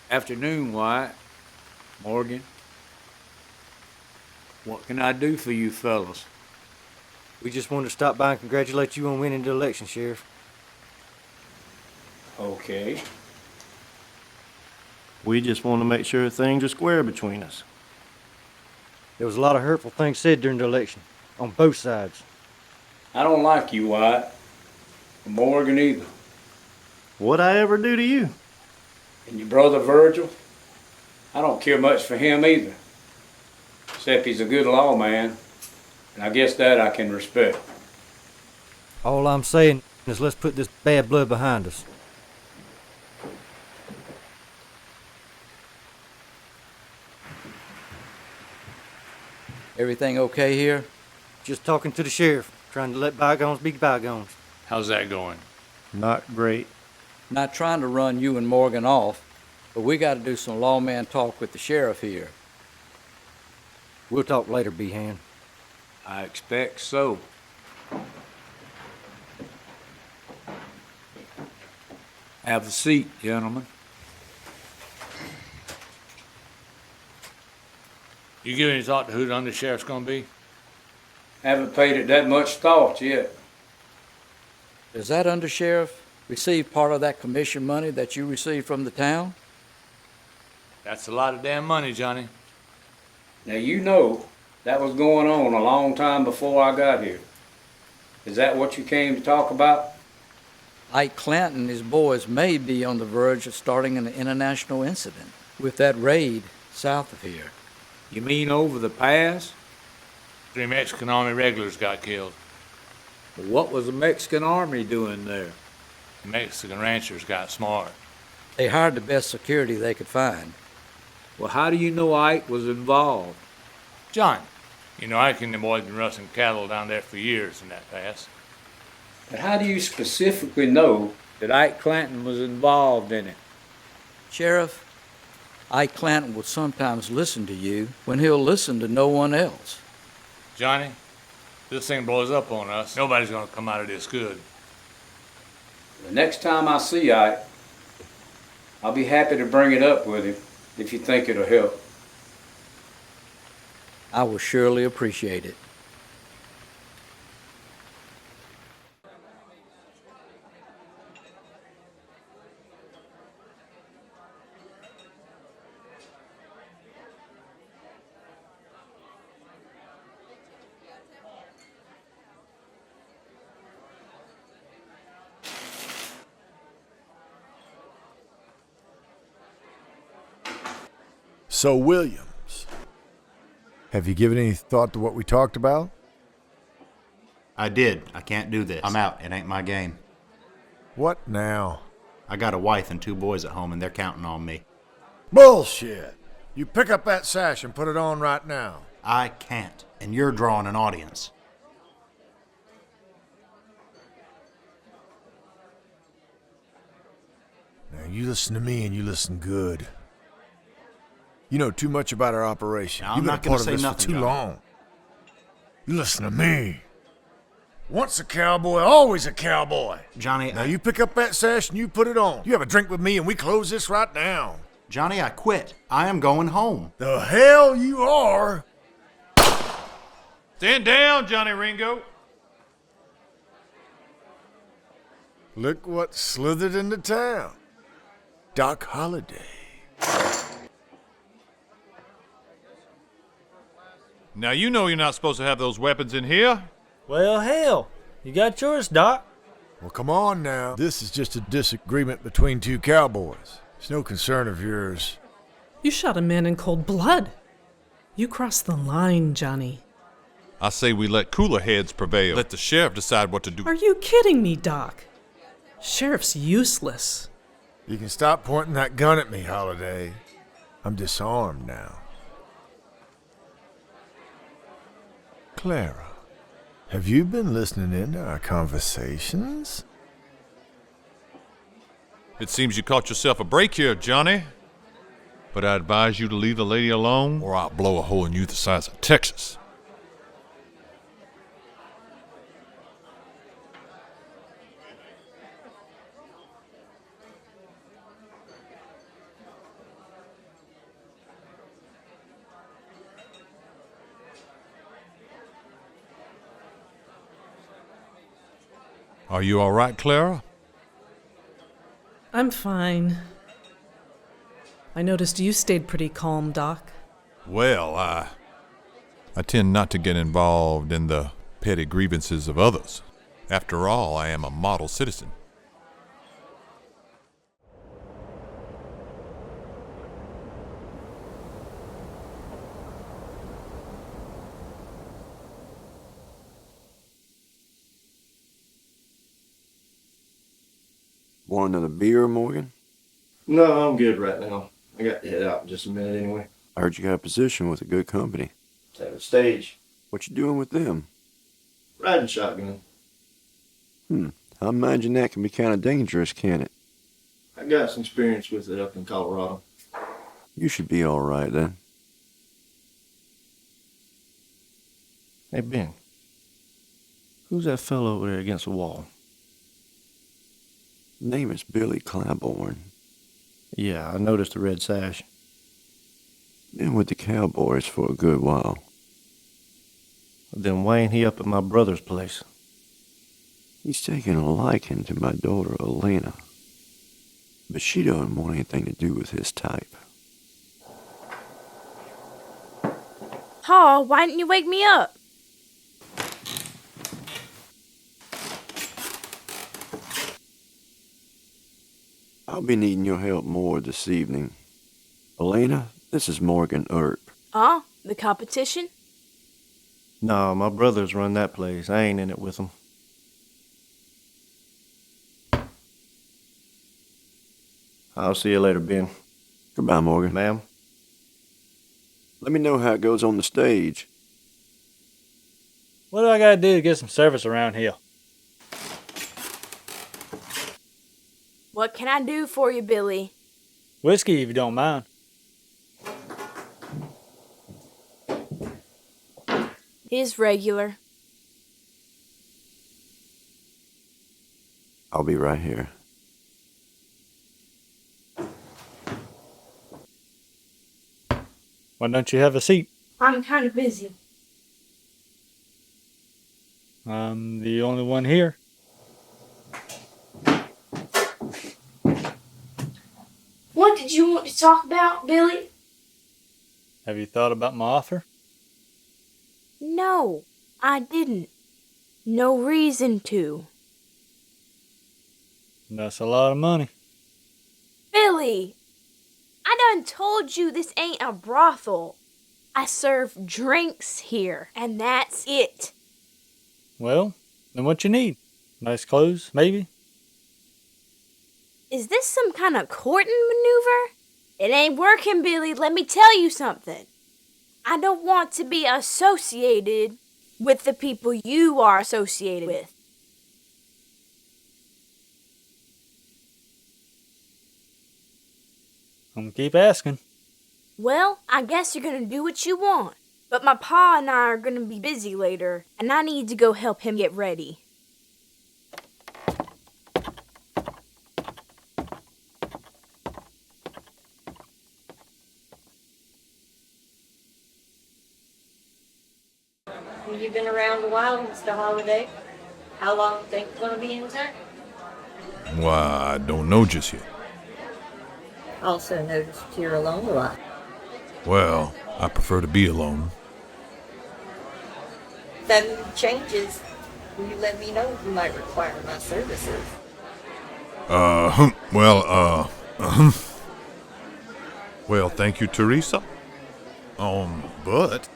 Afternoon, White. Morgan. What can I do for you fellas? We just wanted to stop by and congratulate you on winning the election, Sheriff. Okay. We just want to make sure things are square between us. There was a lot of hurtful things said during the election, on both sides. I don't like you, White. Or Morgan either. What'd I ever do to you? And your brother Virgil? I don't care much for him either. Except he's a good lawman. And I guess that I can respect. All I'm saying is let's put this bad blood behind us. Everything okay here? Just talking to the sheriff, trying to let bygones be bygones. How's that going? Not great. Not trying to run you and Morgan off, but we got to do some lawman talk with the sheriff here. We'll talk later, Behan. I expect so. Have a seat, gentlemen. You give any thought to who the undersheriff's gonna be? Haven't paid it that much thought yet. Does that undersheriff receive part of that commission money that you received from the town? That's a lot of damn money, Johnny. Now you know that was going on a long time before I got here. Is that what you came to talk about? Ike Clanton and his boys may be on the verge of starting an international incident with that raid south of here. You mean over the pass? 3 Mexican Army regulars got killed. What was the Mexican army doing there? The Mexican ranchers got smart. They hired the best security they could find. Well, how do you know Ike was involved? John, you know, I and the boys been rustling cattle down there for years in that pass. But how do you specifically know that Ike Clanton was involved in it? Sheriff, Ike Clanton will sometimes listen to you when he'll listen to no one else. Johnny, this thing blows up on us. Nobody's gonna come out of this good. The next time I see Ike, I'll be happy to bring it up with him if you think it'll help. I will surely appreciate it. So, Williams, have you given any thought to what we talked about? I did. I can't do this. I'm out. It ain't my game. What now? I got a wife and 2 boys at home, and they're counting on me. Bullshit! You pick up that sash and put it on right now. I can't, and you're drawing an audience. Now, you listen to me and you listen good. You know too much about our operation. Now, I'm You've been not a gonna part of say this nothing, for too Johnny. long. You listen to me. Once a cowboy, always a cowboy. Johnny, Now you pick up that sash and you put it on. You have a drink with me and we close this right now. Johnny, I quit. I am going home. The hell you are! Stand down, Johnny Ringo. Look what slithered into town. Doc Holliday. Now you know you're not supposed to have those weapons in here. Well, hell, you got yours, Doc. Well, come on now. This is just a disagreement between 2 cowboys. It's no concern of yours. You shot a man in cold blood. You crossed the line, Johnny. I say we let cooler heads prevail. Let the sheriff decide what to do. Are you kidding me, Doc? Sheriff's useless. You can stop pointing that gun at me, Holliday. I'm disarmed now. Clara, have you been listening in to our conversations? It seems you caught yourself a break here, Johnny. But I advise you to leave the lady alone, or I'll blow a hole in you the size of Texas. Are you all right, Clara? I'm fine. I noticed you stayed pretty calm, Doc. Well, I tend not to get involved in the petty grievances of others. After all, I am a model citizen. Want another beer, Morgan? No, I'm good right now. I got to head out in just a minute anyway. I heard you got a position with a good company. Seven Stage. What you doing with them? Riding shotgun. I imagine that can be kind of dangerous, can't it? I got some experience with it up in Colorado. You should be all right then. Hey, Ben. Who's that fellow over there against the wall? Name is Billy Claiborne. Yeah, I noticed the red sash. Been with the Cowboys for a good while. Then why ain't he up at my brother's place? He's taken a liking to my daughter, Elena. But she doesn't want anything to do with his type. Paul, why didn't you wake me up? I'll be needing your help more this evening. Elena, this is Morgan Earp. The competition? No, my brothers run that place. I ain't in it with them. I'll see you later, Ben. Goodbye, Morgan. Ma'am? Let me know how it goes on the stage. What do I gotta do to get some service around here? What can I do for you, Billy? Whiskey, if you don't mind. He's regular. I'll be right here. Why don't you have a seat? I'm kind of busy. I'm the only one here. What did you want to talk about, Billy? Have you thought about my offer? No, I didn't. No reason to. That's a lot of money. Billy! I done told you this ain't a brothel. I serve drinks here, and that's it. Well, then what you need? Nice clothes, maybe? Is this some kind of courting maneuver? It ain't working, Billy. Let me tell you something. I don't want to be associated with the people you are associated with. I'm gonna keep asking. Well, I guess you're gonna do what you want. But my pa and I are gonna be busy later, and I need to go help him get ready. You've been around a while, Mr. Holliday. How long do you think you're going to be in town? Why, I don't know just yet. Also noticed you're alone a lot. Well, I prefer to be alone. If that mood changes, will you let me know if you might require my services? Well, thank you, Teresa. But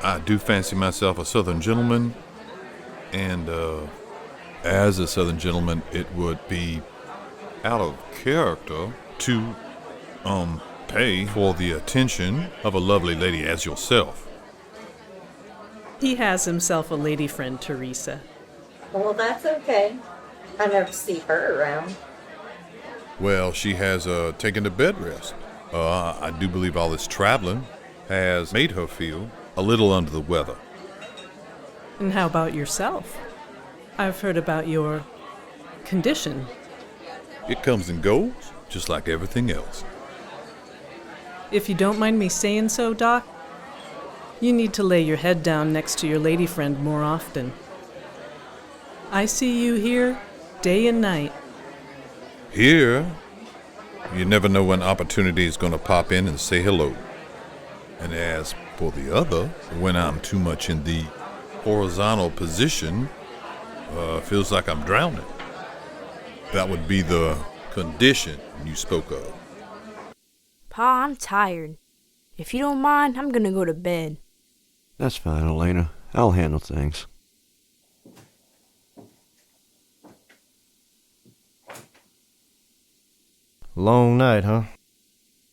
I do fancy myself a Southern gentleman, and, as a Southern gentleman, it would be out of character to, pay for the attention of a lovely lady as yourself. He has himself a lady friend, Teresa. Well, that's okay. I never see her around. Well, she has, taken a bed rest. I do believe all this traveling has made her feel a little under the weather. And how about yourself? I've heard about your condition. It comes and goes, just like everything else. If you don't mind me saying so, Doc, you need to lay your head down next to your lady friend more often. I see you here day and night. Here, you never know when opportunity is going to pop in and say hello. And as for the other, when I'm too much in the horizontal position, feels like I'm drowning. That would be the condition you spoke of. Pa, I'm tired. If you don't mind, I'm gonna go to bed. That's fine, Elena. I'll handle things. Long night, huh?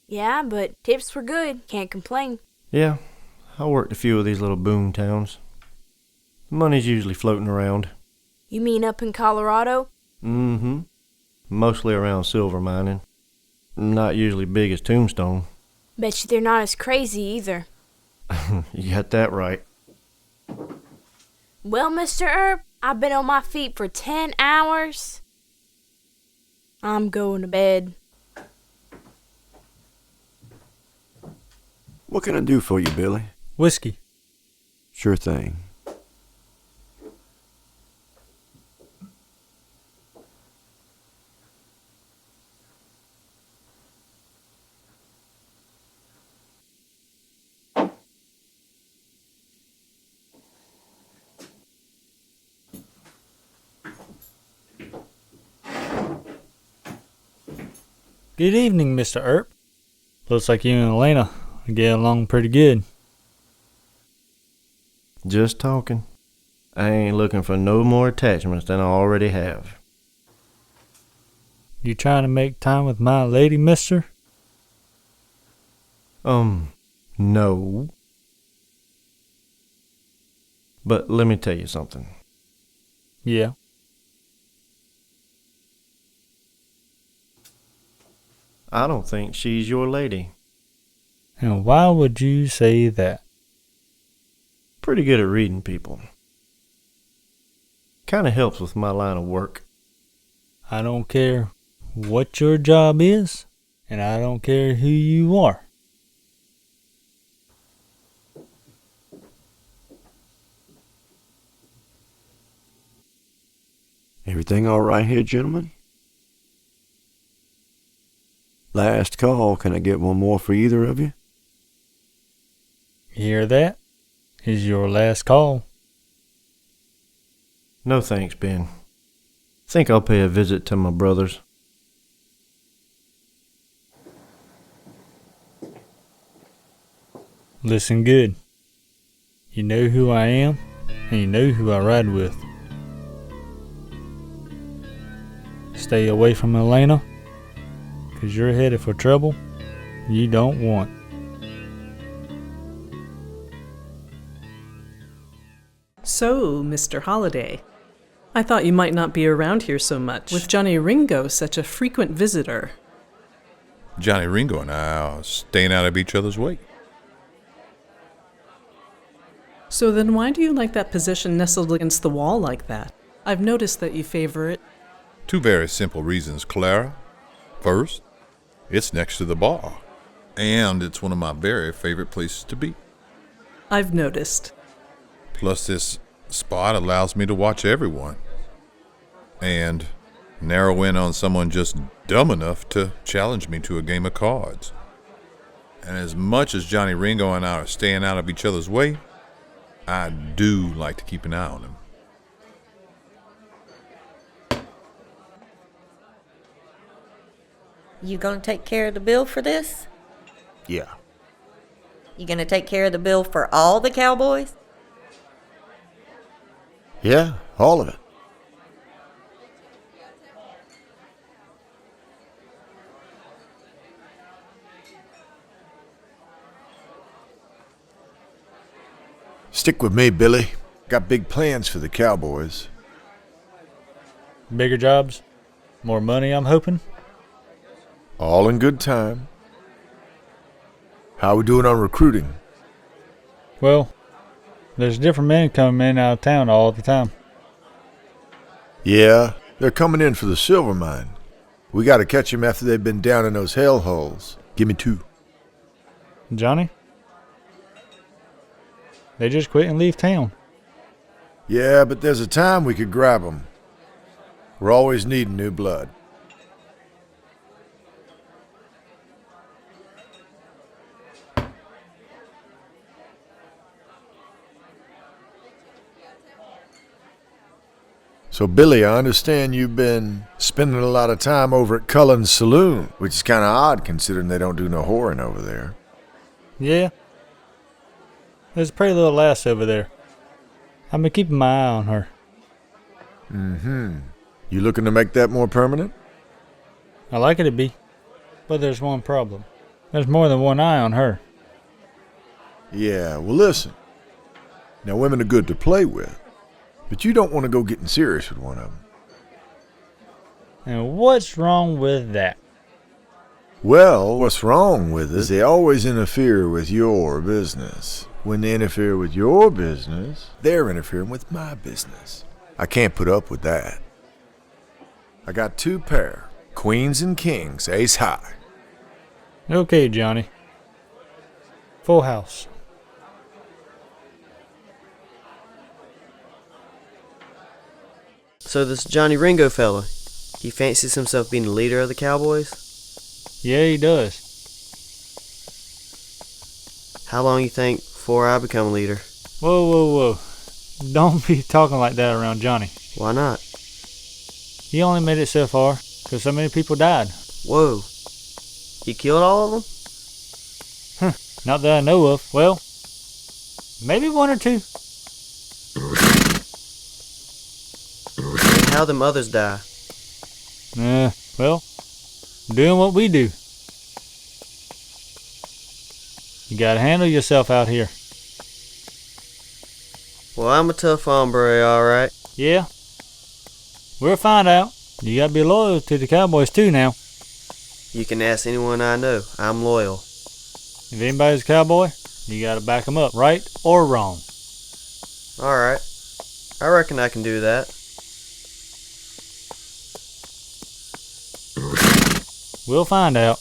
Yeah, but tips were good. Can't complain. Yeah, I worked a few of these little boom towns. Money's usually floating around. You mean up in Colorado? Mm-hmm. Mostly around silver mining. Not usually big as Tombstone. Bet you they're not as crazy either. You got that right. Well, Mr. Earp, I've been on my feet for 10 hours. I'm going to bed. What can I do for you, Billy? Whiskey. Sure thing. Good evening, Mr. Earp. Looks like you and Elena get along pretty good. Just talking. I ain't looking for no more attachments than I already have. You trying to make time with my lady, mister? No. But let me tell you something. Yeah. I don't think she's your lady. And why would you say that? Pretty good at reading people. Kinda helps with my line of work. I don't care what your job is, and I don't care who you are. Everything all right here, gentlemen? Last call. Can I get one more for either of you? Hear that? Is your last call. No thanks, Ben. Think I'll pay a visit to my brothers. Listen good. You know who I am, and you know who I ride with. Stay away from Elena, 'cause you're headed for trouble you don't want. So, Mr. Holliday, I thought you might not be around here so much, with Johnny Ringo such a frequent visitor. Johnny Ringo and I are staying out of each other's way. So then why do you like that position nestled against the wall like that? I've noticed that you favor it. Two very simple reasons, Clara. First, it's next to the bar, and it's one of my very favorite places to be. I've noticed. Plus, this spot allows me to watch everyone and narrow in on someone just dumb enough to challenge me to a game of cards. And as much as Johnny Ringo and I are staying out of each other's way, I do like to keep an eye on him. You gonna take care of the bill for this? Yeah. You gonna take care of the bill for all the cowboys? Yeah, all of it. Stick with me, Billy. Got big plans for the cowboys. Bigger jobs? More money, I'm hoping? All in good time. How we doing on recruiting? Well, there's different men coming in and out of town all the time. Yeah, they're coming in for the silver mine. We gotta catch them after they've been down in those hell holes. Give me 2. Johnny? They just quit and leave town. Yeah, but there's a time we could grab them. We're always needing new blood. So, Billy, I understand you've been spending a lot of time over at Cullen's Saloon, which is kind of odd considering they don't do no whoring over there. Yeah. There's a pretty little lass over there. I've been keeping my eye on her. Mm-hmm. You looking to make that more permanent? I like it to be. But there's one problem. There's more than one eye on her. Yeah, well, listen. Now, women are good to play with, but you don't want to go getting serious with one of them. And what's wrong with that? Well, what's wrong with it is they always interfere with your business. When they interfere with your business, they're interfering with my business. I can't put up with that. I got 2 pair, queens and kings, ace high. Okay, Johnny. Full house. So this Johnny Ringo fella, he fancies himself being the leader of the Cowboys? Yeah, he does. How long you think before I become leader? Whoa. Don't be talking like that around Johnny. Why not? He only made it so far because so many people died. Whoa. He killed all of them? Not that I know of. Well, maybe 1 or 2. How them others die? Well, doing what we do. You gotta handle yourself out here. Well, I'm a tough hombre, alright. Yeah. We'll find out. You gotta be loyal to the Cowboys too now. You can ask anyone I know. I'm loyal. If anybody's a cowboy, you gotta back them up, right or wrong. Alright. I reckon I can do that. We'll find out.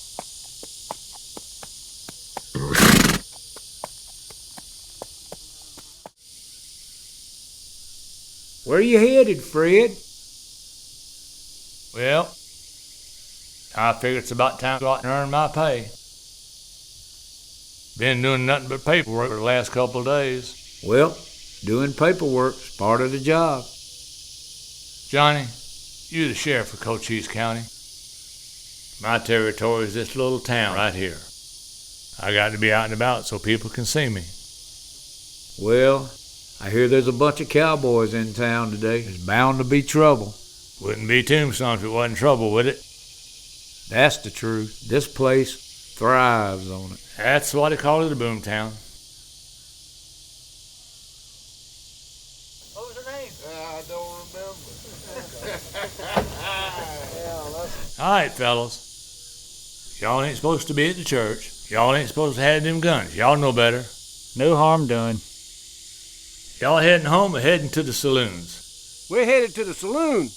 Where you headed, Fred? Well, I figure it's about time to go out and earn my pay. Been doing nothing but paperwork for the last couple of days. Well, doing paperwork's part of the job. Johnny, you're the sheriff of Cochise County. My territory is this little town right here. I got to be out and about so people can see me. Well, I hear there's a bunch of cowboys in town today. There's bound to be trouble. Wouldn't be Tombstone if it wasn't trouble, would it? That's the truth. This place thrives on it. That's why they call it a boom town. What was her name? I don't remember. All right, fellas. Y'all ain't supposed to be at the church. Y'all ain't supposed to have them guns. Y'all know better. No harm done. Y'all heading home or heading to the saloons? We're headed to the saloon.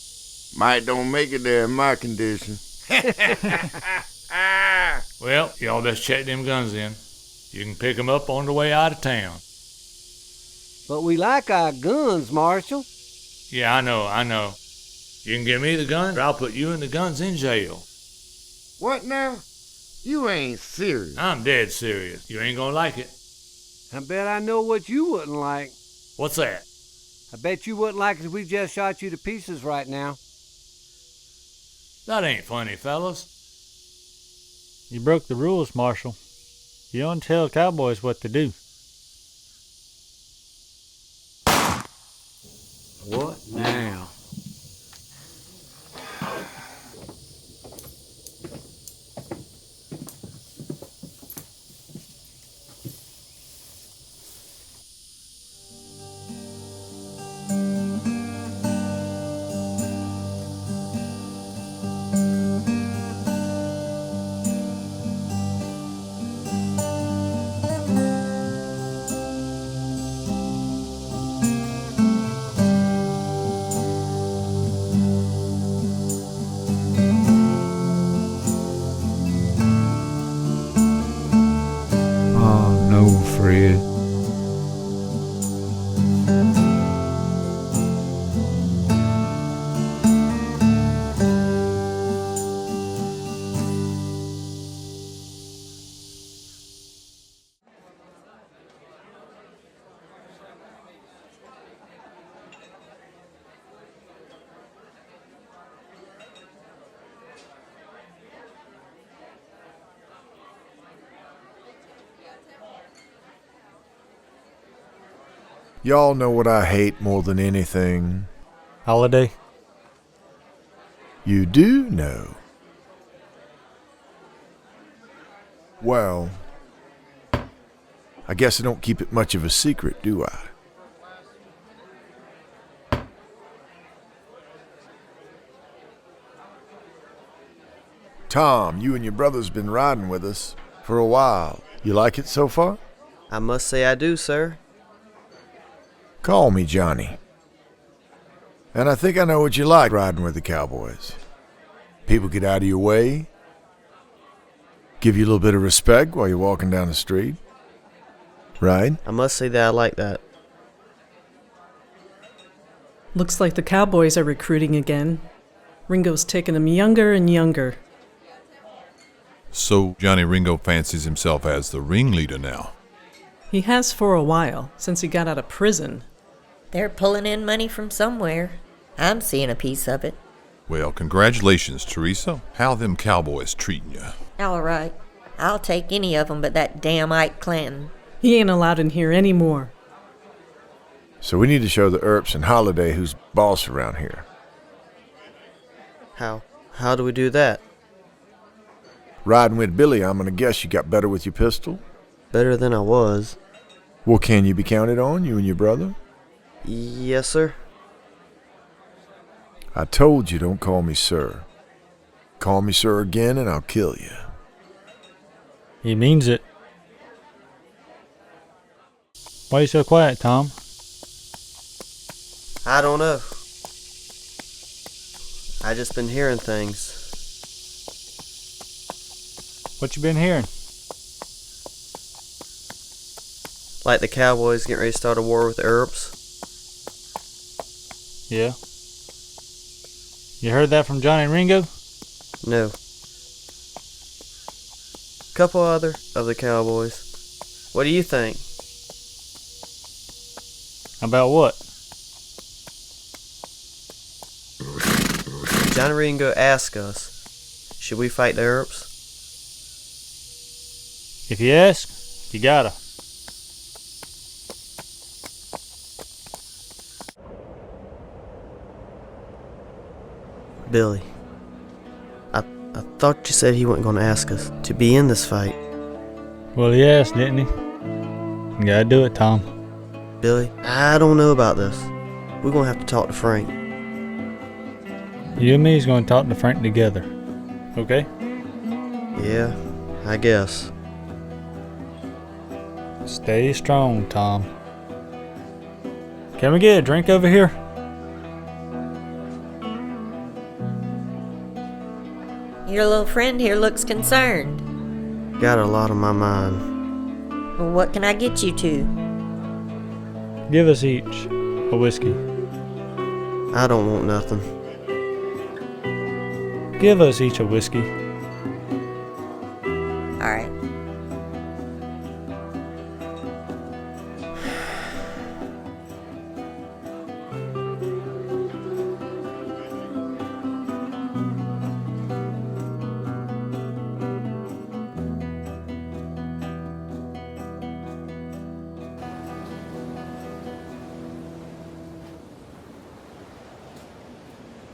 Might don't make it there in my condition. Well, y'all best check them guns in. You can pick them up on the way out of town. But we like our guns, Marshal. Yeah, I know. You can give me the guns, or I'll put you and the guns in jail. What now? You ain't serious. I'm dead serious. You ain't gonna like it. I bet I know what you wouldn't like. What's that? I bet you wouldn't like it if we just shot you to pieces right now. That ain't funny, fellas. You broke the rules, Marshal. You don't tell cowboys what to do. What now? Fred. Y'all know what I hate more than anything? Holliday? You do know. Well, I guess I don't keep it much of a secret, do I? Tom, you and your brother's been riding with us for a while. You like it so far? I must say I do, sir. Call me Johnny. And I think I know what you like riding with the cowboys. People get out of your way, give you a little bit of respect while you're walking down the street. Right? I must say that I like that. Looks like the cowboys are recruiting again. Ringo's taking them younger and younger. So Johnny Ringo fancies himself as the ringleader now. He has for a while, since he got out of prison. They're pulling in money from somewhere. I'm seeing a piece of it. Well, congratulations, Teresa. How them cowboys treating you? All right. I'll take any of them but that damn Ike Clanton. He ain't allowed in here anymore. So we need to show the Earps and Holliday who's boss around here. How do we do that? Riding with Billy, I'm gonna guess you got better with your pistol? Better than I was. Well, can you be counted on, you and your brother? Yes, sir. I told you don't call me sir. Call me sir again and I'll kill you. He means it. Why are you so quiet, Tom? I don't know. I just been hearing things. What you been hearing? Like the cowboys getting ready to start a war with the Earps. Yeah. You heard that from Johnny Ringo? No. Couple other of the cowboys. What do you think? About what? Johnny Ringo asked us, should we fight the Earps? If you ask, you gotta. Billy, I thought you said he wasn't going to ask us to be in this fight. Well, he asked, didn't he? You gotta do it, Tom. Billy, I don't know about this. We're going to have to talk to Frank. You and me's gonna talk to Frank together. Okay? Yeah, I guess. Stay strong, Tom. Can we get a drink over here? Your little friend here looks concerned. Got a lot on my mind. Well, what can I get you to? Give us each a whiskey. I don't want nothing. Give us each a whiskey. All right.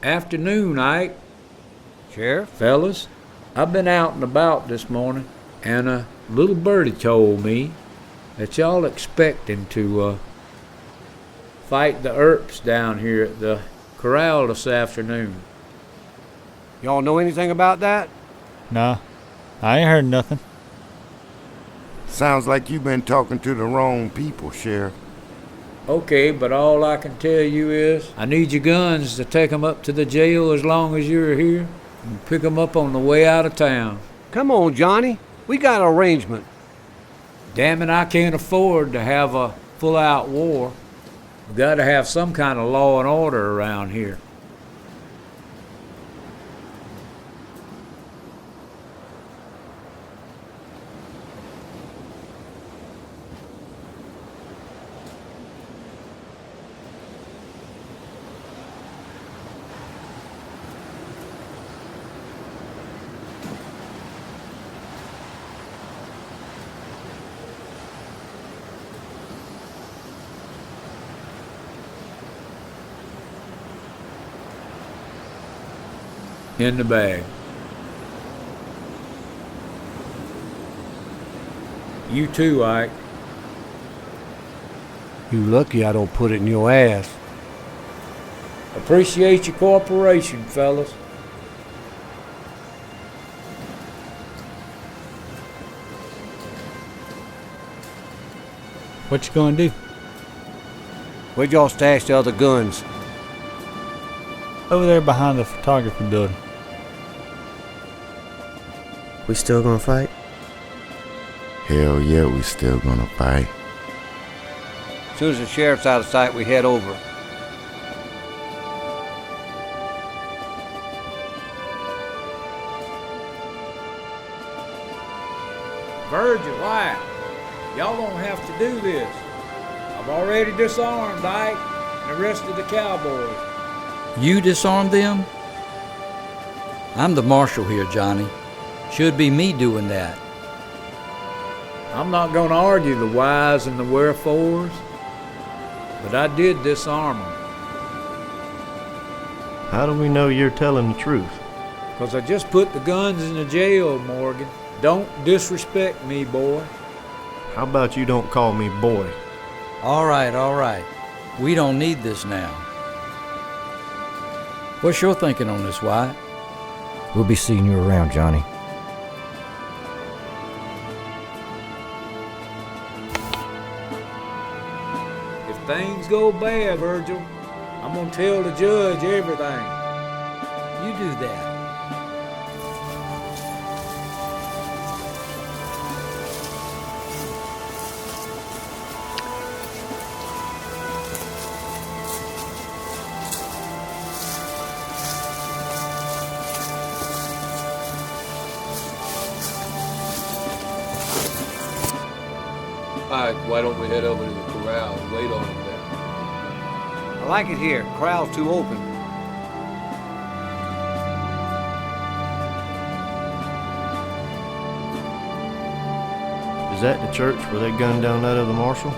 Afternoon, Ike. Sheriff? Fellas, I've been out and about this morning, and a little birdie told me that y'all expecting to fight the Earps down here at the corral this afternoon. Y'all know anything about that? Nah, I ain't heard nothing. Sounds like you've been talking to the wrong people, Sheriff. Okay, but all I can tell you is I need your guns to take 'em up to the jail as long as you're here and pick 'em up on the way out of town. Come on, Johnny. We got an arrangement. Damn it, I can't afford to have a full-out war. We gotta have some kind of law and order around here. in the bag. You too, Ike. You lucky I don't put it in your ass. Appreciate your cooperation, fellas. What you gonna do? Where'd y'all stash the other guns? Over there behind the photography building. We still gonna fight? Hell yeah, we still gonna fight. As soon as the sheriff's out of sight, we head over. Virgil, Ike, y'all don't have to do this. I've already disarmed Ike and the rest of the cowboys. You disarmed them? I'm the marshal here, Johnny. Should be me doing that. I'm not going to argue the whys and the wherefores, but I did disarm them. How do we know you're telling the truth? Because I just put the guns in the jail, Morgan. Don't disrespect me, boy. How about you don't call me boy? All right. We don't need this now. What's your thinking on this, Wyatt? We'll be seeing you around, Johnny. If things go bad, Virgil, I'm going to tell the judge everything. You do that. Why don't we head over to the corral and wait on him there? I like it here. Corral's too open. Is that the church where they gunned down that other marshal?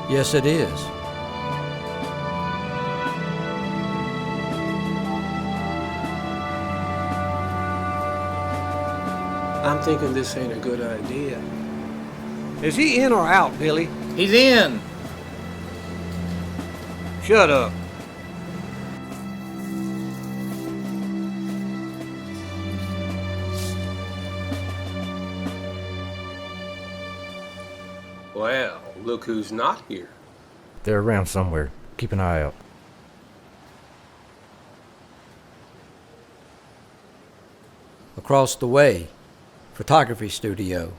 Yes, it is. I'm thinking this ain't a good idea. Is he in or out, Billy? He's in. Shut up. Well, look who's not here. They're around somewhere. Keep an eye out. Across the way, photography studio.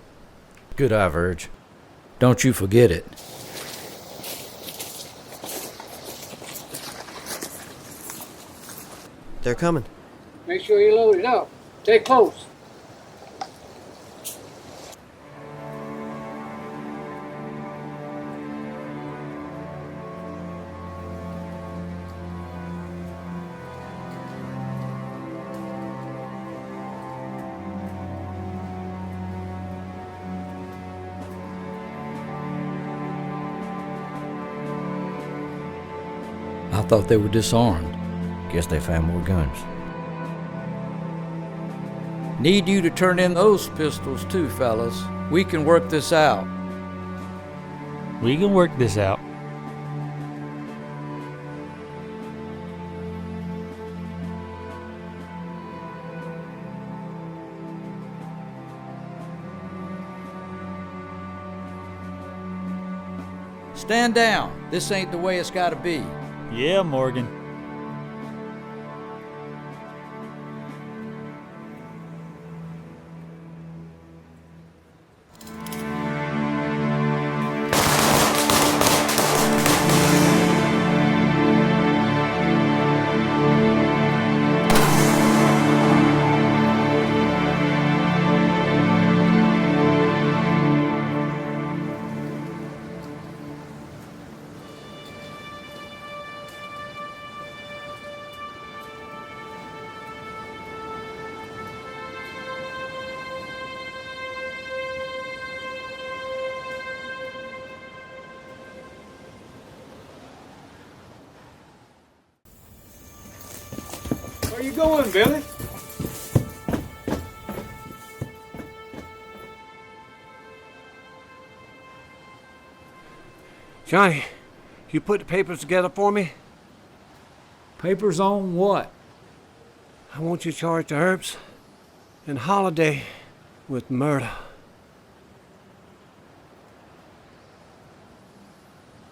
Good eye, Verge. Don't you forget it. They're coming. Make sure you load it up. Stay close. I thought they were disarmed. Guess they found more guns. Need you to turn in those pistols too, fellas. We can work this out. We can work this out. Stand down. This ain't the way it's gotta be. Yeah, Morgan. Where you going, Billy? Johnny, you put the papers together for me? Papers on what? I want you charged to Earps and Holliday with murder.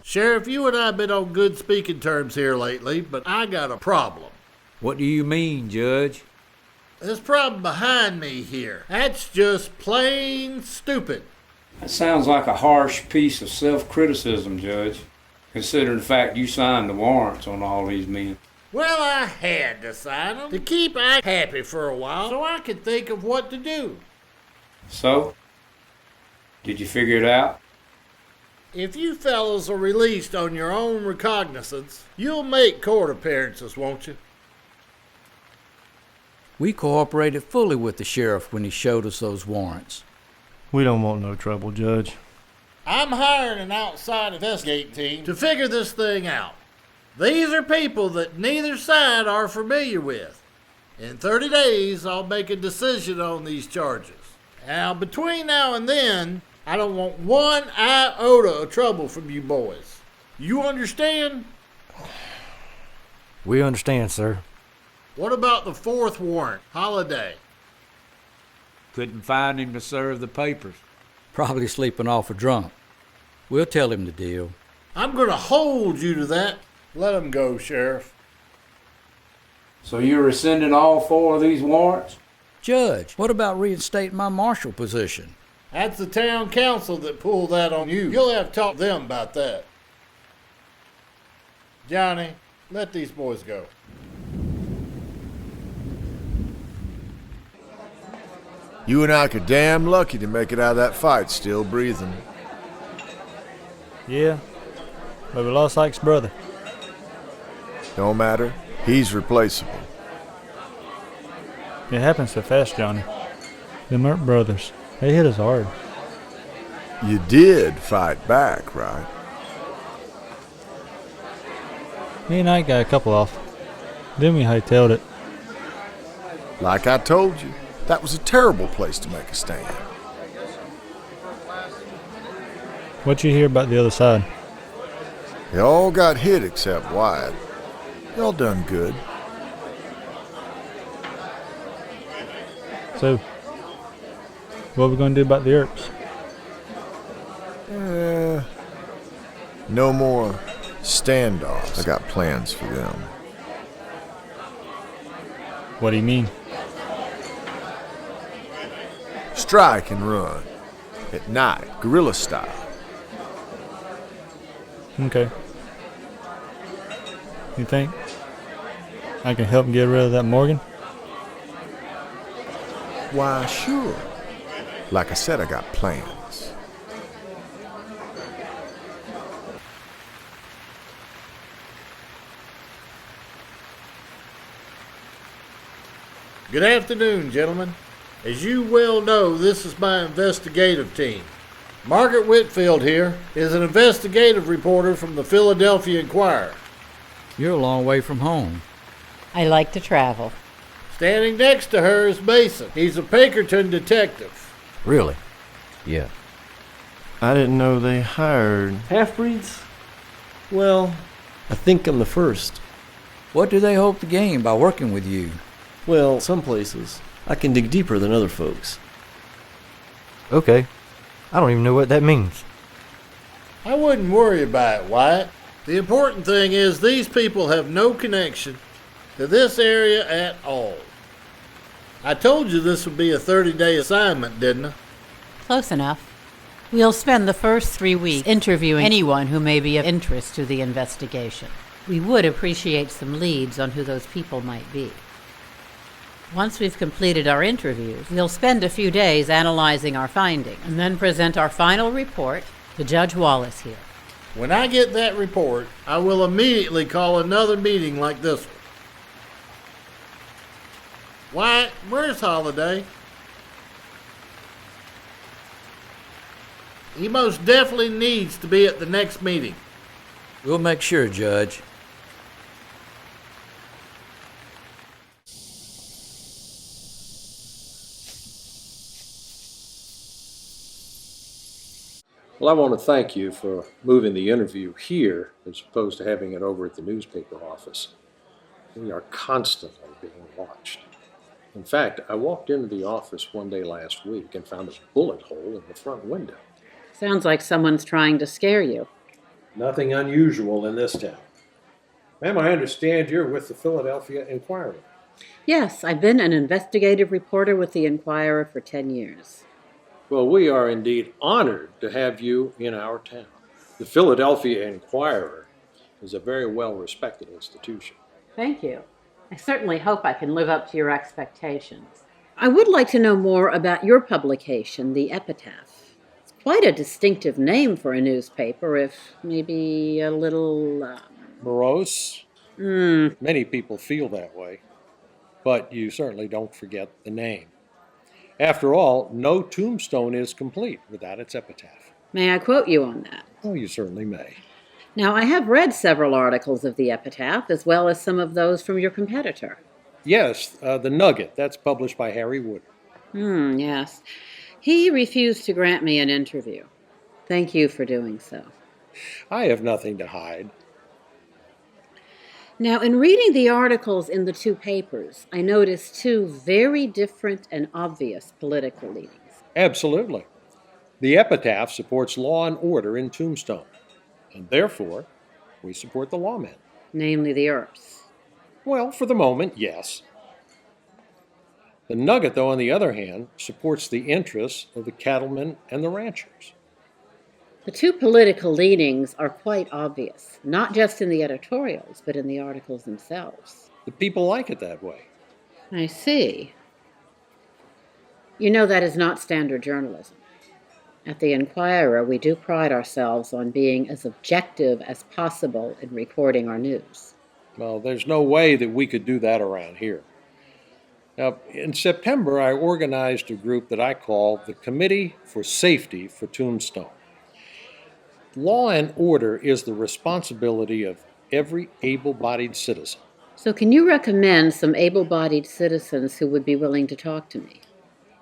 Sheriff, you and I have been on good speaking terms here lately, but I got a problem. What do you mean, Judge? This problem behind me here, that's just plain stupid. That sounds like a harsh piece of self-criticism, Judge, considering the fact you signed the warrants on all these men. Well, I had to sign them to keep Ike happy for a while so I could think of what to do. So, did you figure it out? If you fellows are released on your own recognizance, you'll make court appearances, won't you? We cooperated fully with the sheriff when he showed us those warrants. We don't want no trouble, Judge. I'm hiring an outside investigating team to figure this thing out. These are people that neither side are familiar with. In 30 days, I'll make a decision on these charges. Now, between now and then, I don't want one iota of trouble from you boys. You understand? We understand, sir. What about the fourth warrant, Holliday? Couldn't find him to serve the papers. Probably sleeping off a drunk. We'll tell him the deal. I'm going to hold you to that. Let him go, Sheriff. So you're rescinding all 4 of these warrants? Judge, what about reinstating my marshal position? That's the town council that pulled that on you. You'll have to talk to them about that. Johnny, let these boys go. You and Ike are damn lucky to make it out of that fight still breathing. Yeah, but we lost Ike's brother. Don't matter. He's replaceable. It happens so fast, Johnny. Them Earp Brothers, they hit us hard. You did fight back, right? Me and Ike got a couple off. Then we hightailed it. Like I told you, that was a terrible place to make a stand. What you hear about the other side? They all got hit except Wyatt. Y'all done good. So, what are we going to do about the Earps? No more standoffs. I got plans for them. What do you mean? Strike and run. At night, guerrilla style. Okay. You think I can help get rid of that Morgan? Why, sure. Like I said, I got plans. Good afternoon, gentlemen. As you well know, this is my investigative team. Margaret Whitfield here is an investigative reporter from the Philadelphia Inquirer. You're a long way from home. I like to travel. Standing next to her is Mason. He's a Pinkerton detective. Really? Yeah. I didn't know they hired half-breeds? Well, I think I'm the first. What do they hope to gain by working with you? Well, some places I can dig deeper than other folks. Okay. I don't even know what that means. I wouldn't worry about it, Wyatt. The important thing is these people have no connection to this area at all. I told you this would be a 30-day assignment, didn't I? Close enough. We'll spend the first 3 weeks interviewing anyone who may be of interest to the investigation. We would appreciate some leads on who those people might be. Once we've completed our interviews, we'll spend a few days analyzing our findings and then present our final report to Judge Wallace here. When I get that report, I will immediately call another meeting like this one. Wyatt, where's Holliday? He most definitely needs to be at the next meeting. We'll make sure, Judge. Well, I want to thank you for moving the interview here as opposed to having it over at the newspaper office. We are constantly being watched. In fact, I walked into the office one day last week and found a bullet hole in the front window. Sounds like someone's trying to scare you. Nothing unusual in this town. Ma'am, I understand you're with the Philadelphia Inquirer. Yes, I've been an investigative reporter with the Inquirer for 10 years. Well, we are indeed honored to have you in our town. The Philadelphia Inquirer is a very well-respected institution. Thank you. I certainly hope I can live up to your expectations. I would like to know more about your publication, The Epitaph. It's quite a distinctive name for a newspaper, if maybe a little... Morose? Many people feel that way, but you certainly don't forget the name. After all, no tombstone is complete without its epitaph. May I quote you on that? Oh, you certainly may. Now, I have read several articles of The Epitaph, as well as some of those from your competitor. Yes, The Nugget. That's published by Harry Wood. Yes. He refused to grant me an interview. Thank you for doing so. I have nothing to hide. Now, in reading the articles in the two papers, I noticed two very different and obvious political leanings. Absolutely. The Epitaph supports law and order in Tombstone, and therefore, we support the lawmen. Namely the Earps. Well, for the moment, yes. The Nugget, though, on the other hand, supports the interests of the cattlemen and the ranchers. The two political leanings are quite obvious, not just in the editorials, but in the articles themselves. The people like it that way. I see. You know that is not standard journalism. At the Inquirer, we do pride ourselves on being as objective as possible in reporting our news. Well, there's no way that we could do that around here. Now, in September, I organized a group that I call the Committee for Safety for Tombstone. Law and order is the responsibility of every able-bodied citizen. So can you recommend some able-bodied citizens who would be willing to talk to me?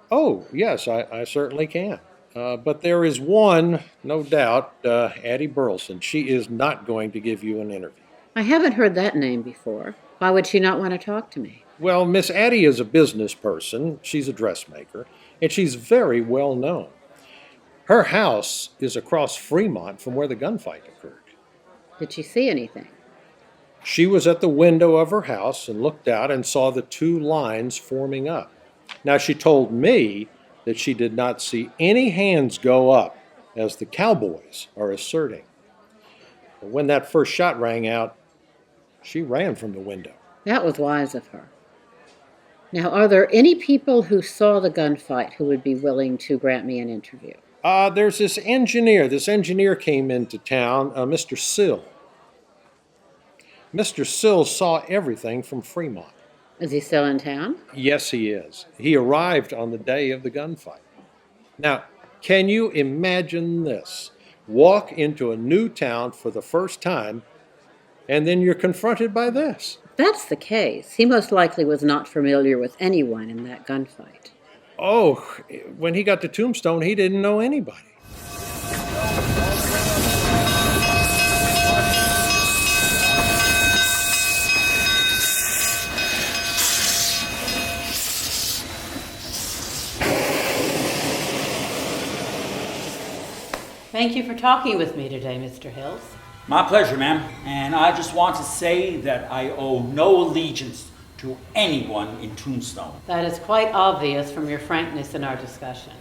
Oh, yes, I certainly can. But there is one, no doubt, Addie Burleson. She is not going to give you an interview. I haven't heard that name before. Why would she not want to talk to me? Well, Miss Addie is a business person. She's a dressmaker, and she's very well known. Her house is across Fremont from where the gunfight occurred. Did she see anything? She was at the window of her house and looked out and saw the two lines forming up. Now, she told me that she did not see any hands go up, as the cowboys are asserting. But when that first shot rang out, she ran from the window. That was wise of her. Now, are there any people who saw the gunfight who would be willing to grant me an interview? There's this engineer. This engineer came into town, Mr. Sill. Mr. Sill saw everything from Fremont. Is he still in town? Yes, he is. He arrived on the day of the gunfight. Now, can you imagine this? Walk into a new town for the first time, and then you're confronted by this. If that's the case, he most likely was not familiar with anyone in that gunfight. Oh, when he got to Tombstone, he didn't know anybody. Thank you for talking with me today, Mr. Hills. My pleasure, ma'am. And I just want to say that I owe no allegiance to anyone in Tombstone. That is quite obvious from your frankness in our discussion.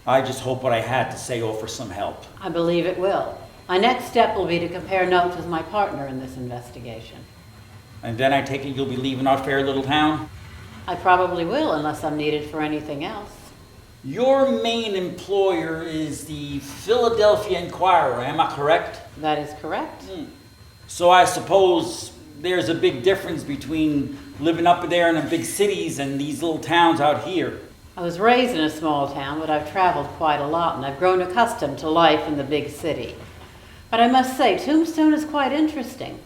I just hope what I had to say offer some help. I believe it will. My next step will be to compare notes with my partner in this investigation. And then I take it you'll be leaving our fair little town? I probably will, unless I'm needed for anything else. Your main employer is the Philadelphia Inquirer, am I correct? That is correct. So I suppose there's a big difference between living up there in the big cities and these little towns out here. I was raised in a small town, but I've traveled quite a lot, and I've grown accustomed to life in the big city. But I must say, Tombstone is quite interesting.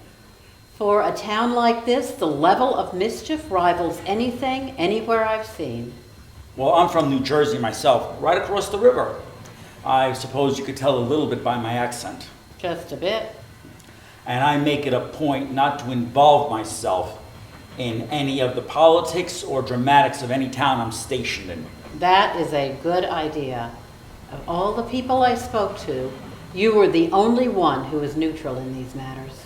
For a town like this, the level of mischief rivals anything, anywhere I've seen. Well, I'm from New Jersey myself, right across the river. I suppose you could tell a little bit by my accent. Just a bit. And I make it a point not to involve myself in any of the politics or dramatics of any town I'm stationed in. That is a good idea. Of all the people I spoke to, you were the only one who was neutral in these matters.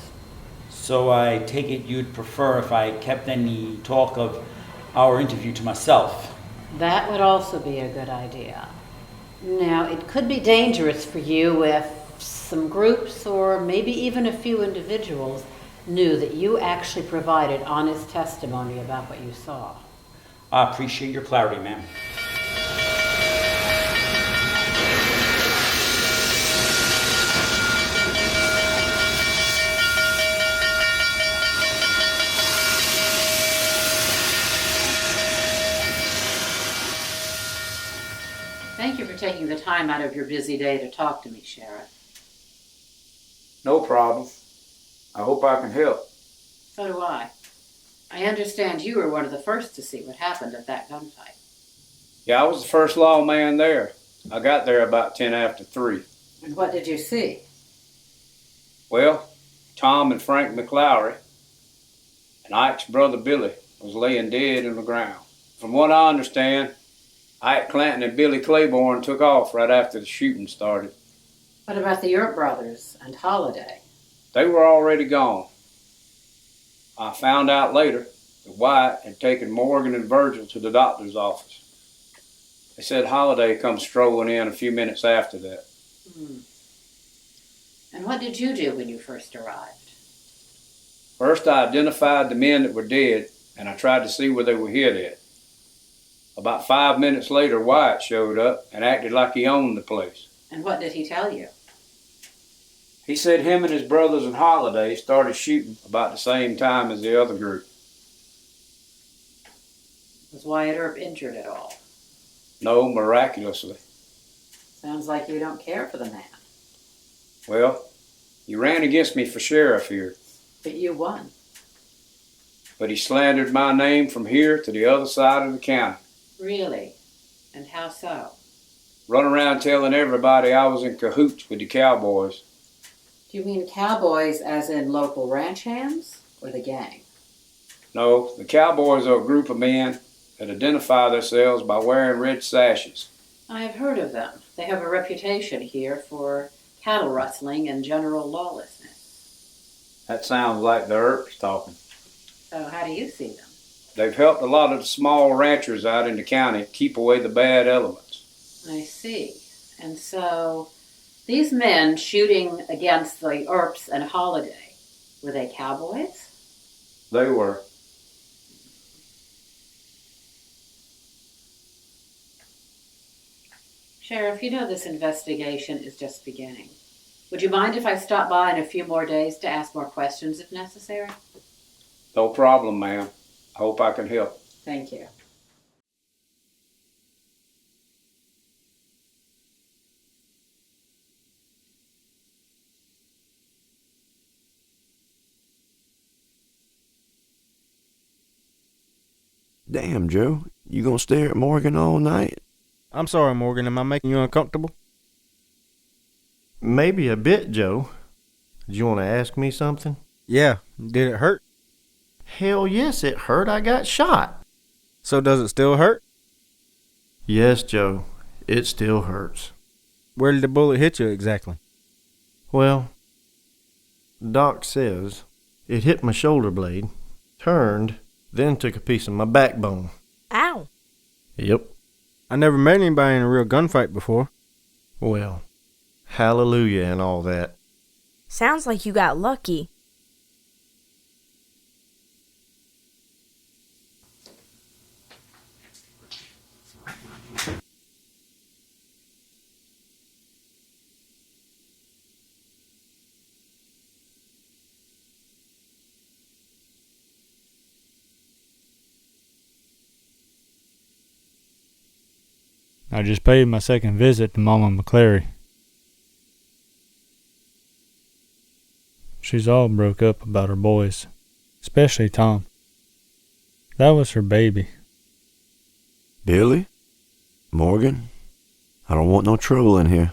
So I take it you'd prefer if I kept any talk of our interview to myself. That would also be a good idea. Now, it could be dangerous for you if some groups or maybe even a few individuals knew that you actually provided honest testimony about what you saw. I appreciate your clarity, ma'am. Thank you for taking the time out of your busy day to talk to me, Sheriff. No problem. I hope I can help. So do I. I understand you were one of the first to see what happened at that gunfight. Yeah, I was the first lawman there. I got there about 10 after 3. And what did you see? Well, Tom and Frank McLowry and Ike's brother Billy was laying dead in the ground. From what I understand, Ike Clanton and Billy Claiborne took off right after the shooting started. What about the Earp Brothers and Holliday? They were already gone. I found out later that White had taken Morgan and Virgil to the doctor's office. They said Holliday come strolling in a few minutes after that. And what did you do when you first arrived? First, I identified the men that were dead, and I tried to see where they were hid at. About 5 minutes later, Wyatt showed up and acted like he owned the place. And what did he tell you? He said him and his brothers and Holliday started shooting about the same time as the other group. Was Wyatt Earp injured at all? No, miraculously. Sounds like you don't care for the man. Well, he ran against me for sheriff here. But you won. But he slandered my name from here to the other side of the county. Really? And how so? Run around telling everybody I was in cahoots with the cowboys. Do you mean cowboys as in local ranch hands? Or the gang? No, the cowboys are a group of men that identify themselves by wearing red sashes. I have heard of them. They have a reputation here for cattle rustling and general lawlessness. That sounds like the Earps talking. So how do you see them? They've helped a lot of the small ranchers out in the county keep away the bad elements. I see. And so these men shooting against the Earps and Holliday, were they cowboys? They were. Sheriff, you know this investigation is just beginning. Would you mind if I stop by in a few more days to ask more questions if necessary? No problem, ma'am. I hope I can help. Thank you. Damn, Joe. You gonna stare at Morgan all night? I'm sorry, Morgan. Am I making you uncomfortable? Maybe a bit, Joe. Did you want to ask me something? Yeah. Did it hurt? Hell yes, it hurt. I got shot. So does it still hurt? Yes, Joe. It still hurts. Where did the bullet hit you exactly? Well, Doc says it hit my shoulder blade, turned, then took a piece of my backbone. Ow. Yep. I never met anybody in a real gunfight before. Well, hallelujah and all that. Sounds like you got lucky. I just paid my second visit to Mama McClary. She's all broke up about her boys, especially Tom. That was her baby. Billy? Morgan? I don't want no trouble in here.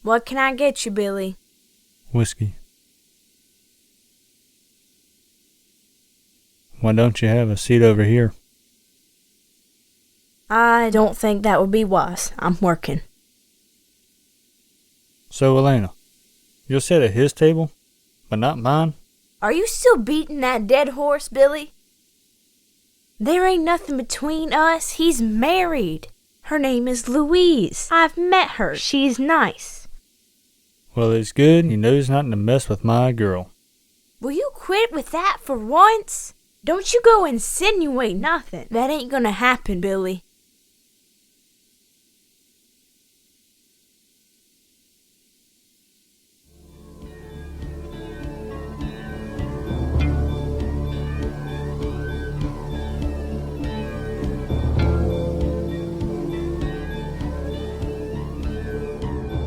What can I get you, Billy? Whiskey. Why don't you have a seat over here? I don't think that would be wise. I'm working. So, Elena, you'll sit at his table, but not mine? Are you still beating that dead horse, Billy? There ain't nothing between us. He's married. Her name is Louise. I've met her. She's nice. Well, it's good he knows not to mess with my girl. Will you quit with that for once? Don't you go insinuate nothing. That ain't gonna happen, Billy.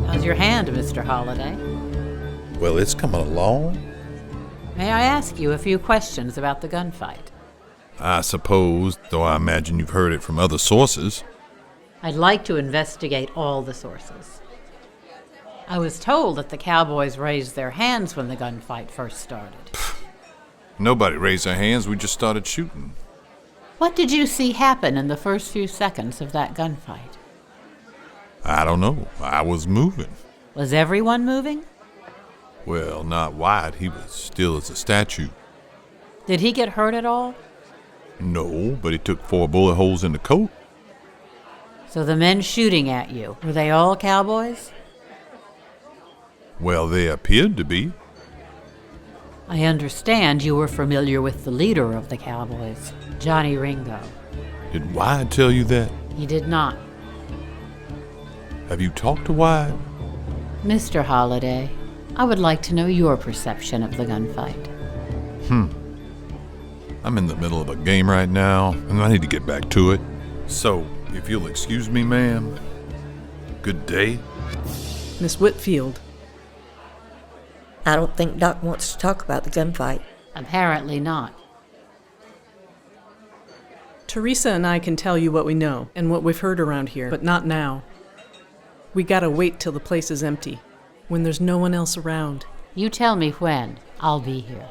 How's your hand, Mr. Holliday? Well, it's coming along. May I ask you a few questions about the gunfight? I suppose, though I imagine you've heard it from other sources. I'd like to investigate all the sources. I was told that the cowboys raised their hands when the gunfight first started. Nobody raised their hands, we just started shooting. What did you see happen in the first few seconds of that gunfight? I don't know. I was moving. Was everyone moving? Well, not Wyatt. He was still as a statue. Did he get hurt at all? No, but he took 4 bullet holes in the coat. So the men shooting at you, were they all cowboys? Well, they appeared to be. I understand you were familiar with the leader of the cowboys, Johnny Ringo. Did Wyatt tell you that? He did not. Have you talked to Wyatt? Mr. Holliday, I would like to know your perception of the gunfight. I'm in the middle of a game right now, and I need to get back to it. So, if you'll excuse me, ma'am. Good day. Miss Whitfield. I don't think Doc wants to talk about the gunfight. Apparently not. Teresa and I can tell you what we know and what we've heard around here, but not now. We gotta wait till the place is empty, when there's no one else around. You tell me when. I'll be here.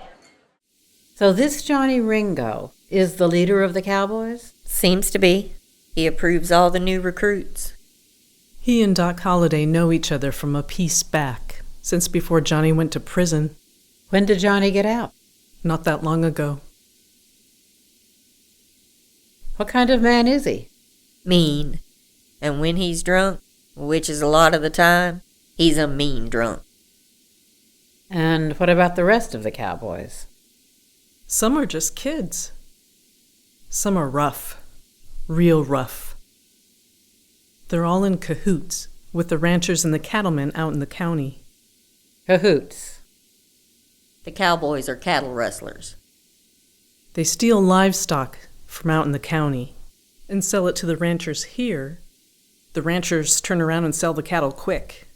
So this Johnny Ringo is the leader of the cowboys? Seems to be. He approves all the new recruits. He and Doc Holliday know each other from a piece back, since before Johnny went to prison. When did Johnny get out? Not that long ago. What kind of man is he? Mean. And when he's drunk, which is a lot of the time, he's a mean drunk. And what about the rest of the cowboys? Some are just kids. Some are rough. Real rough. They're all in cahoots with the ranchers and the cattlemen out in the county. Cahoots? The cowboys are cattle rustlers. They steal livestock from out in the county and sell it to the ranchers here. The ranchers turn around and sell the cattle quick.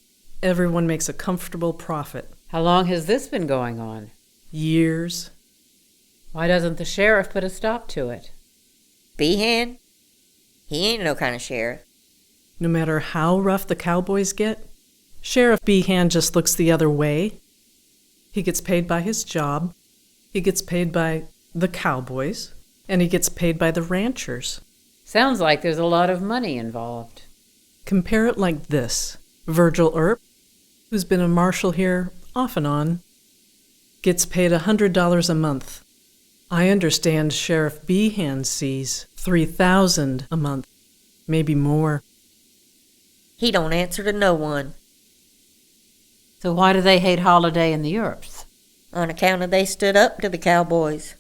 Everyone makes a comfortable profit. How long has this been going on? Years. Why doesn't the sheriff put a stop to it? Behan? He ain't no kind of sheriff. No matter how rough the cowboys get, Sheriff Behan just looks the other way. He gets paid by his job, he gets paid by the cowboys, and he gets paid by the ranchers. Sounds like there's a lot of money involved. Compare it like this. Virgil Earp, who's been a marshal here off and on, gets paid $100 a month. I understand Sheriff Behan sees $3,000 a month, maybe more. He don't answer to no one. So why do they hate Holliday and the Earps? On account of they stood up to the cowboys.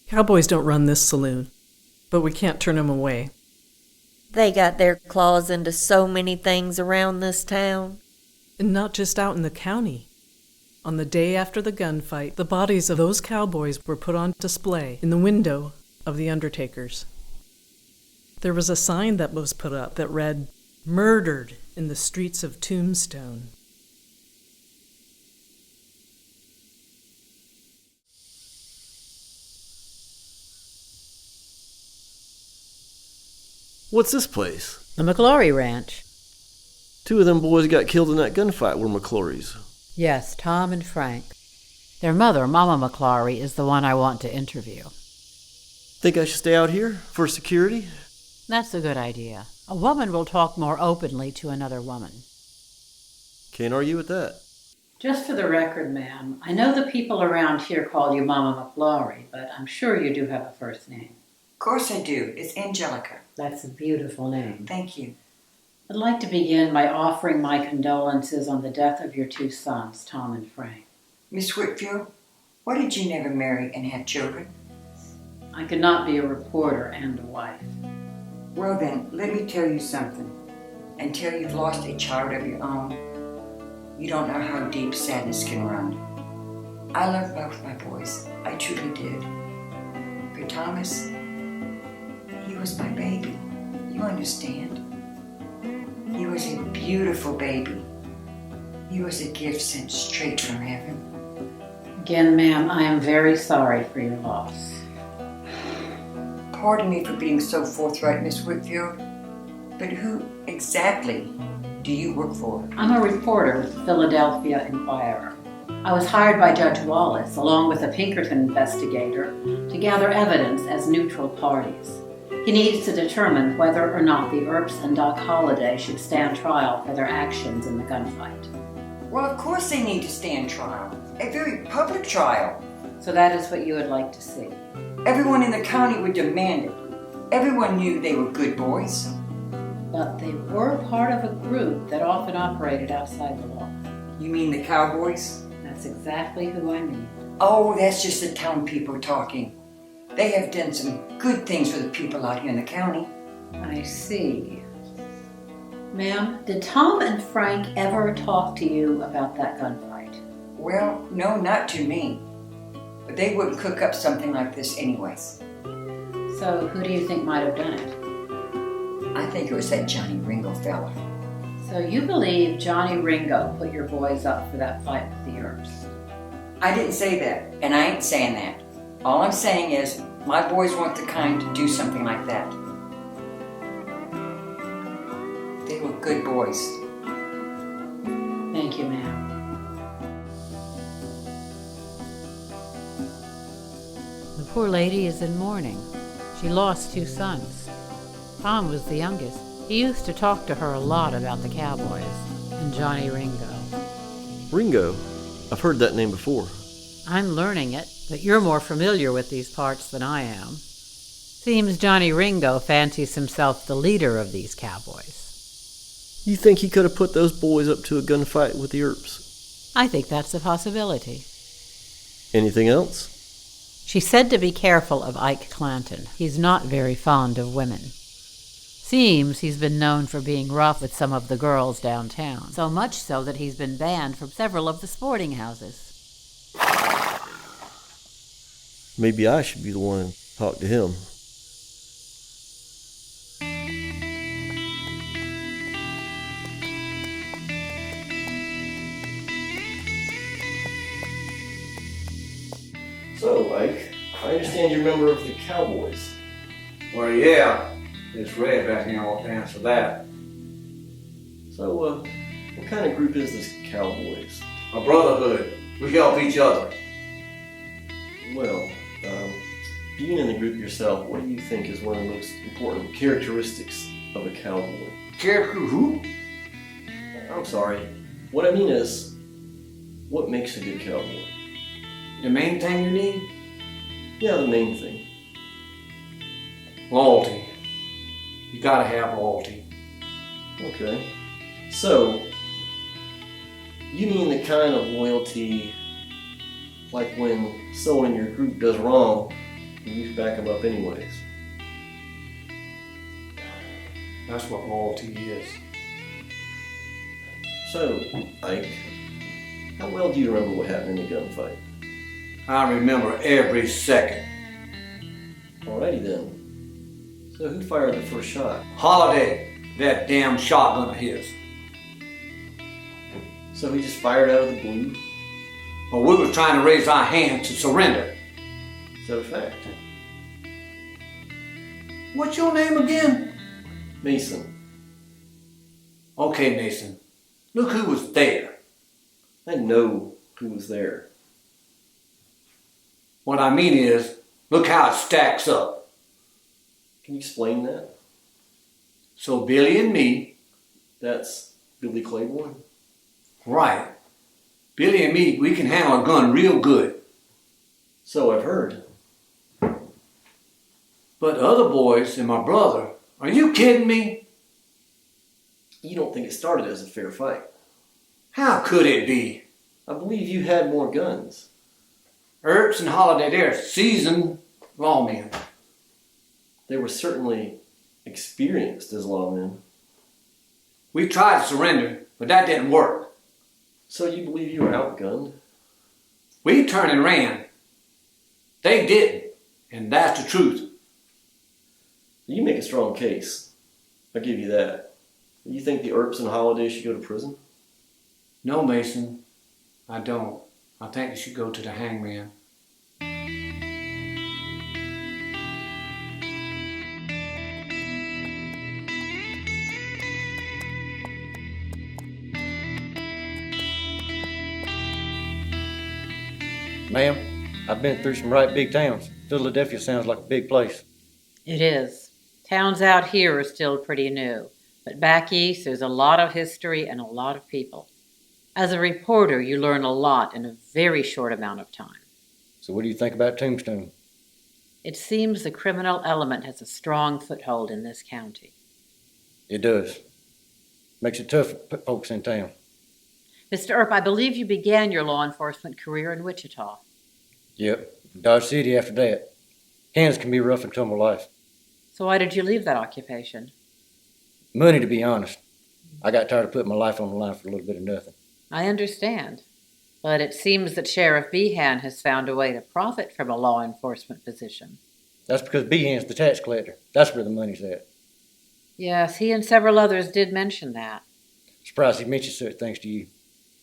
Cowboys don't run this saloon, but we can't turn them away. They got their claws into so many things around this town. And not just out in the county. On the day after the gunfight, the bodies of those cowboys were put on display in the window of the undertakers. There was a sign that was put up that read, "Murdered in the streets of Tombstone." What's this place? The McGlory Ranch. 2 of them boys got killed in that gunfight were McClory's. Yes, Tom and Frank. Their mother, Mama McClary, is the one I want to interview. Think I should stay out here for security? That's a good idea. A woman will talk more openly to another woman. Can't argue with that. Just for the record, ma'am, I know the people around here call you Mama McClary, but I'm sure you do have a first name. Of course I do. It's Angelica. That's a beautiful name. Thank you. I'd like to begin by offering my condolences on the death of your 2 sons, Tom and Frank. Miss Whitfield, why did you never marry and have children? I could not be a reporter and a wife. Well then, let me tell you something. Until you've lost a child of your own, you don't know how deep sadness can run. I love both my boys. I truly did. For Thomas, he was my baby. You understand? He was a beautiful baby. He was a gift sent straight from heaven. Again, ma'am, I am very sorry for your loss. Pardon me for being so forthright, Miss Whitfield, but who exactly do you work for? I'm a reporter with the Philadelphia Inquirer. I was hired by Judge Wallace, along with a Pinkerton investigator, to gather evidence as neutral parties. He needs to determine whether or not the Earps and Doc Holliday should stand trial for their actions in the gunfight. Well, of course they need to stand trial. A very public trial. So that is what you would like to see. Everyone in the county would demand it. Everyone knew they were good boys. But they were part of a group that often operated outside the law. You mean the Cowboys? That's exactly who I mean. Oh, that's just the town people talking. They have done some good things for the people out here in the county. I see. Ma'am, did Tom and Frank ever talk to you about that gunfight? Well, no, not to me. But they wouldn't cook up something like this anyways. So who do you think might have done it? I think it was that Johnny Ringo fella. So you believe Johnny Ringo put your boys up for that fight with the Earps? I didn't say that, and I ain't saying that. All I'm saying is, my boys weren't the kind to do something like that. They were good boys. Thank you, ma'am. The poor lady is in mourning. She lost 2 sons. Tom was the youngest. He used to talk to her a lot about the Cowboys and Johnny Ringo. Ringo? I've heard that name before. I'm learning it, but you're more familiar with these parts than I am. Seems Johnny Ringo fancies himself the leader of these Cowboys. You think he could have put those boys up to a gunfight with the Earps? I think that's a possibility. Anything else? She said to be careful of Ike Clanton. He's not very fond of women. Seems he's been known for being rough with some of the girls downtown, so much so that he's been banned from several of the sporting houses. Maybe I should be the one to talk to him. So, Ike, I understand you're a member of the Cowboys. Well, yeah. It's Red back here won't answer that. So, what kind of group is this Cowboys? A brotherhood. We help each other. Well, being in the group yourself, what do you think is one of the most important characteristics of a cowboy? Character who? I'm sorry. What I mean is, what makes a good cowboy? The main thing you need? Yeah, the main thing. Loyalty. You gotta have loyalty. Okay. So, you mean the kind of loyalty like when someone in your group does wrong, you back them up anyways? That's what loyalty is. So, Ike, how well do you remember what happened in the gunfight? I remember every second. Alrighty then. So who fired the first shot? Holliday, that damn shotgun of his. So he just fired out of the blue? Well, we were trying to raise our hands to surrender. Is that a fact? What's your name again? Mason. Okay, Mason. Look who was there. I know who was there. What I mean is, look how it stacks up. Can you explain that? So Billy and me. That's Billy Claiborne? Right. Billy and me, we can handle a gun real good. So I've heard. But the other boys and my brother, are you kidding me? You don't think it started as a fair fight? How could it be? I believe you had more guns. Earps and Holliday, they're seasoned lawmen. They were certainly experienced as lawmen. We tried to surrender, but that didn't work. So you believe you were outgunned? We turned and ran. They didn't, and that's the truth. You make a strong case. I'll give you that. You think the Earps and Holliday should go to prison? No, Mason, I don't. I think they should go to the hangman. Ma'am, I've been through some right big towns. Philadelphia sounds like a big place. It is. Towns out here are still pretty new, but back east there's a lot of history and a lot of people. As a reporter, you learn a lot in a very short amount of time. So what do you think about Tombstone? It seems the criminal element has a strong foothold in this county. It does. Makes it tough for folks in town. Mr. Earp, I believe you began your law enforcement career in Wichita. Yep. Dodge City after that. Kansas can be a rough and tumble life. So why did you leave that occupation? Money, to be honest. I got tired of putting my life on the line for a little bit of nothing. I understand. But it seems that Sheriff Behan has found a way to profit from a law enforcement position. That's because Behan's the tax collector. That's where the money's at. Yes, he and several others did mention that. Surprised he mentioned such things to you.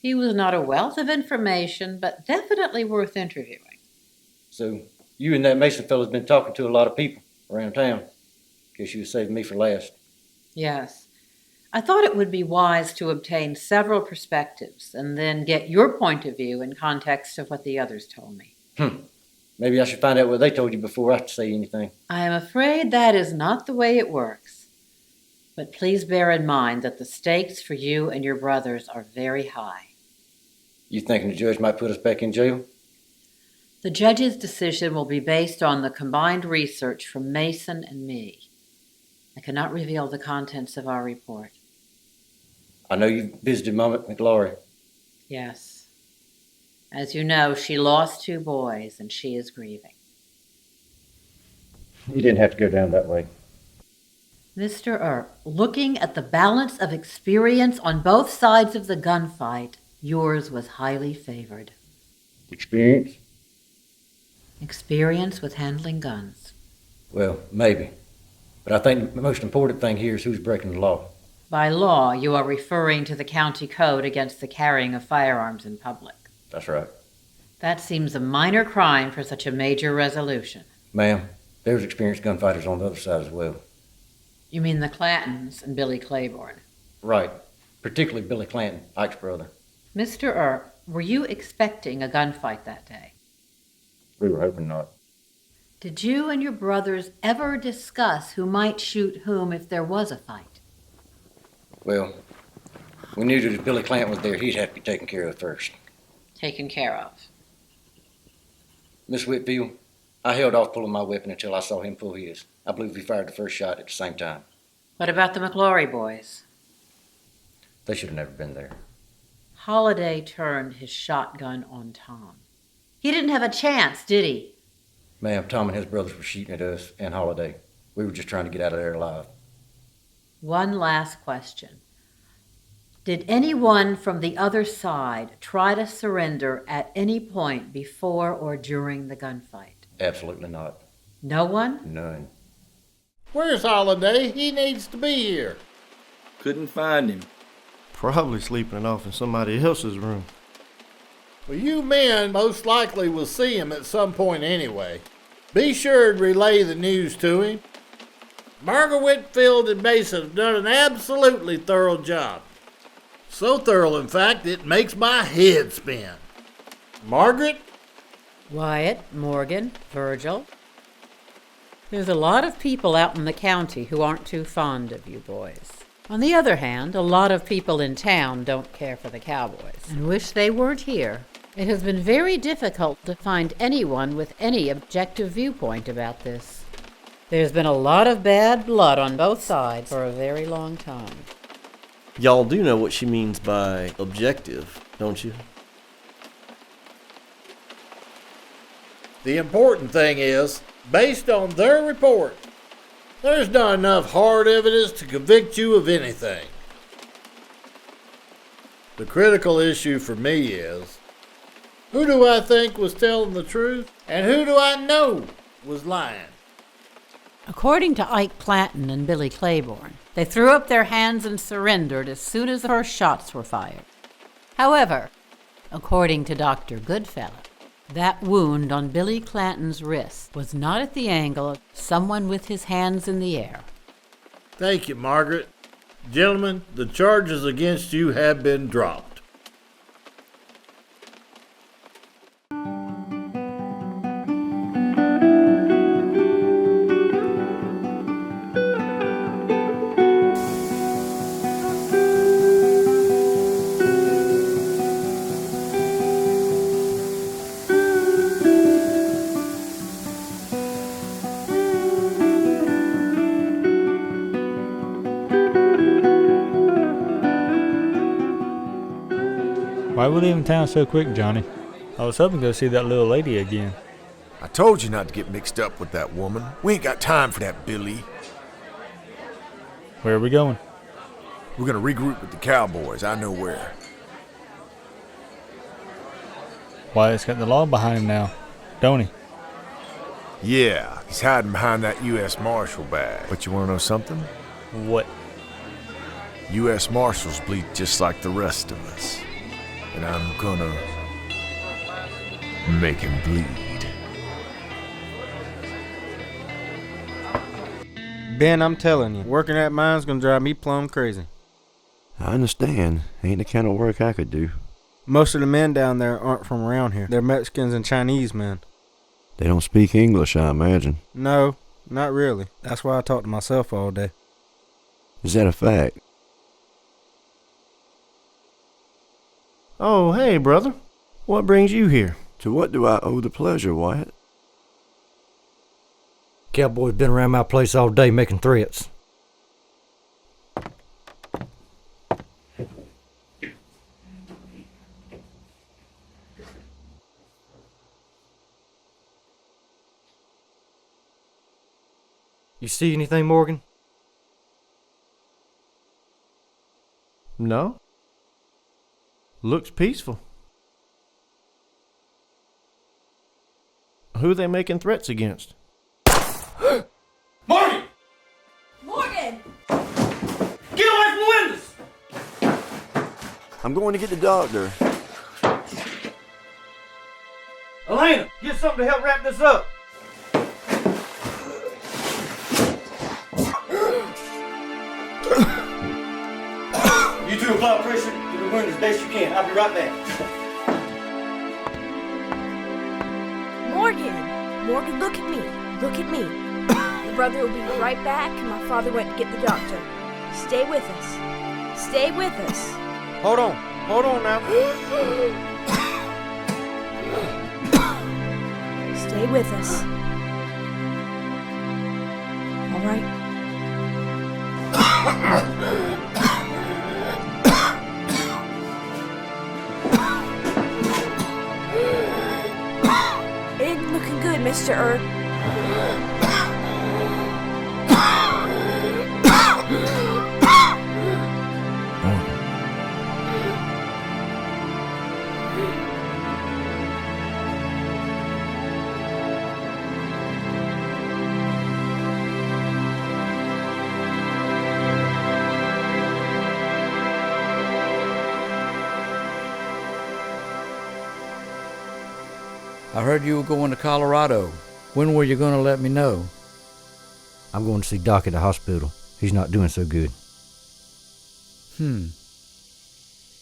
He was not a wealth of information, but definitely worth interviewing. So, you and that Mason fellow's been talking to a lot of people around town. Guess you was saving me for last. Yes. I thought it would be wise to obtain several perspectives and then get your point of view in context of what the others told me. Maybe I should find out what they told you before I say anything. I am afraid that is not the way it works. But please bear in mind that the stakes for you and your brothers are very high. You thinking the judge might put us back in jail? The judge's decision will be based on the combined research from Mason and me. I cannot reveal the contents of our report. I know you visited Mama McLaury. Yes. As you know, she lost 2 boys, and she is grieving. You didn't have to go down that way. Mr. Earp, looking at the balance of experience on both sides of the gunfight, yours was highly favored. Experience? Experience with handling guns. Well, maybe. But I think the most important thing here is who's breaking the law. By law, you are referring to the county code against the carrying of firearms in public. That's right. That seems a minor crime for such a major resolution. Ma'am, there's experienced gunfighters on the other side as well. You mean the Clantons and Billy Claiborne? Right. Particularly Billy Clanton, Ike's brother. Mr. Earp, were you expecting a gunfight that day? We were hoping not. Did you and your brothers ever discuss who might shoot whom if there was a fight? Well, we knew that if Billy Clanton was there, he'd have to be taken care of first. Taken care of. Miss Whitfield, I held off pulling my weapon until I saw him pull his. I believe we fired the first shot at the same time. What about the McLaury boys? They should have never been there. Holliday turned his shotgun on Tom. He didn't have a chance, did he? Ma'am, Tom and his brothers were shooting at us and Holliday. We were just trying to get out of there alive. One last question. Did anyone from the other side try to surrender at any point before or during the gunfight? Absolutely not. No one? None. Where's Holliday? He needs to be here. Couldn't find him. Probably sleeping it off in somebody else's room. Well, you men most likely will see him at some point anyway. Be sure to relay the news to him. Margaret Whitfield and Mason have done an absolutely thorough job. So thorough, in fact, it makes my head spin. Margaret? Wyatt, Morgan, Virgil. There's a lot of people out in the county who aren't too fond of you boys. On the other hand, a lot of people in town don't care for the Cowboys and wish they weren't here. It has been very difficult to find anyone with any objective viewpoint about this. There's been a lot of bad blood on both sides for a very long time. Y'all do know what she means by objective, don't you? The important thing is, based on their report, there's not enough hard evidence to convict you of anything. The critical issue for me is, who do I think was telling the truth, and who do I know was lying? According to Ike Clanton and Billy Claiborne, they threw up their hands and surrendered as soon as the first shots were fired. However, according to Dr. Goodfellow, that wound on Billy Clanton's wrist was not at the angle of someone with his hands in the air. Thank you, Margaret. Gentlemen, the charges against you have been dropped. Why are we leaving town so quick, Johnny? I was hoping to go see that little lady again. I told you not to get mixed up with that woman. We ain't got time for that, Billy. Where are we going? We're gonna regroup with the Cowboys. I know where. Wyatt's got the law behind him now, don't he? Yeah, he's hiding behind that U.S. Marshal badge. But you wanna know something? What? U.S. Marshals bleed just like the rest of us. And I'm gonna make him bleed. Ben, I'm telling you, working at mine's gonna drive me plumb crazy. I understand. Ain't the kind of work I could do. Most of the men down there aren't from around here. They're Mexicans and Chinese men. They don't speak English, I imagine. No, not really. That's why I talk to myself all day. Is that a fact? Oh, hey, brother. What brings you here? To what do I owe the pleasure, Wyatt? Cowboy's been around my place all day making threats. You see anything, Morgan? No. Looks peaceful. Who are they making threats against? Morgan! Morgan! Get away from the windows! I'm going to get the doctor. Elena, get something to help wrap this up. You two apply pressure to the wound as best you can. I'll be right back. Morgan, look at me. Look at me. Your brother will be right back, and my father went to get the doctor. Stay with us. Stay with us. Hold on now. Stay with us. All right? It ain't looking good, Mr. Earp. I heard you were going to Colorado. When were you going to let me know? I'm going to see Doc at the hospital. He's not doing so good.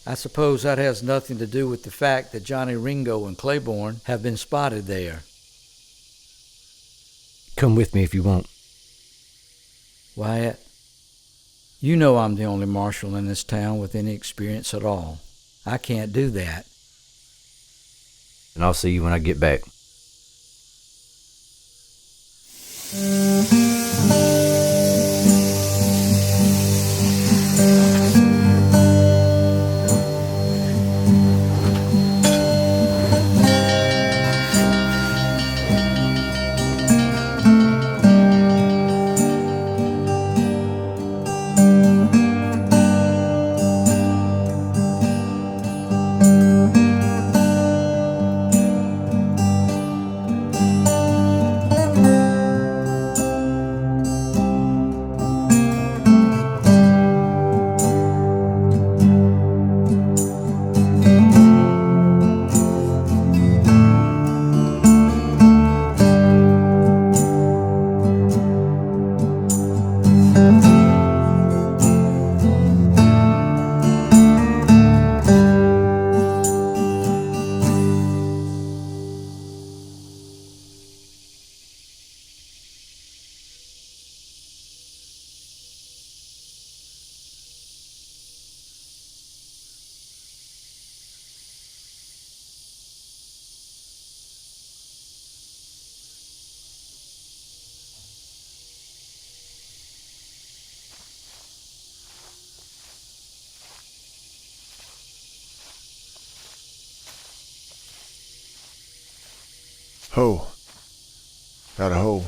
I suppose that has nothing to do with the fact that Johnny Ringo and Claiborne have been spotted there. Come with me if you want. Wyatt, you know I'm the only marshal in this town with any experience at all. I can't do that. And I'll see you when I get back. Ho. Got a hole.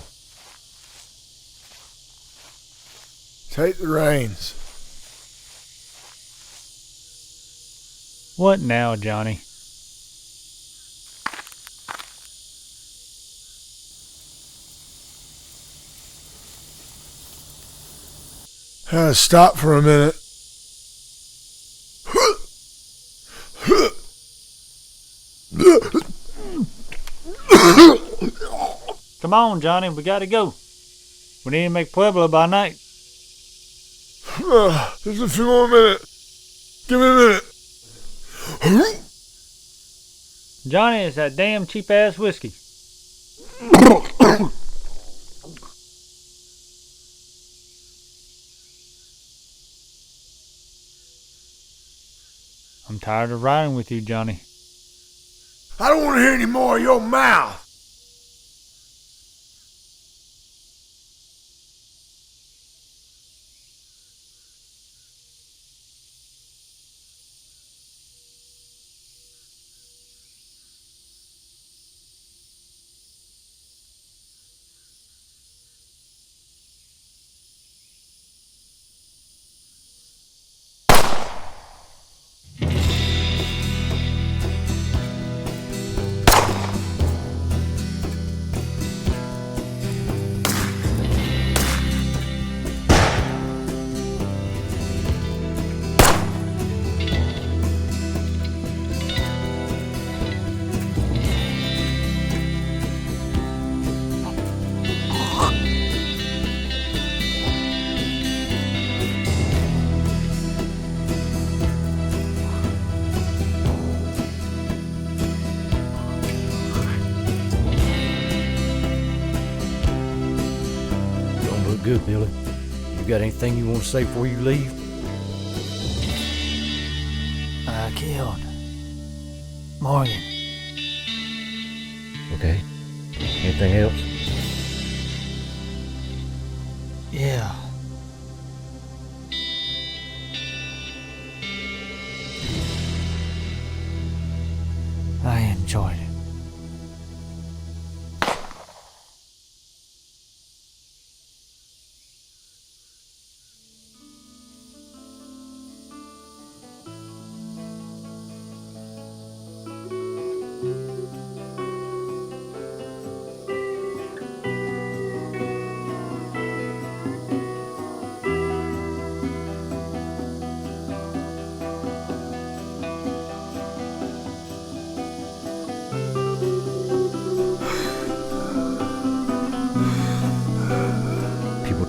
Take the reins. What now, Johnny? Stop for a minute. Come on, Johnny, we gotta go. We need to make Pueblo by night. Just a few more minutes. Give me a minute. Johnny, it's that damn cheap-ass whiskey. I'm tired of riding with you, Johnny. I don't want to hear any more of your mouth. Good, Billy. You got anything you want to say before you leave? I killed Morgan. Okay. Anything else? Yeah. I enjoyed it.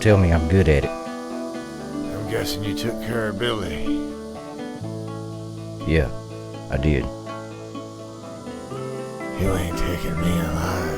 Don't tell me I'm good at it. I'm guessing you took care of Billy. Yeah, I did. You ain't taking me alive.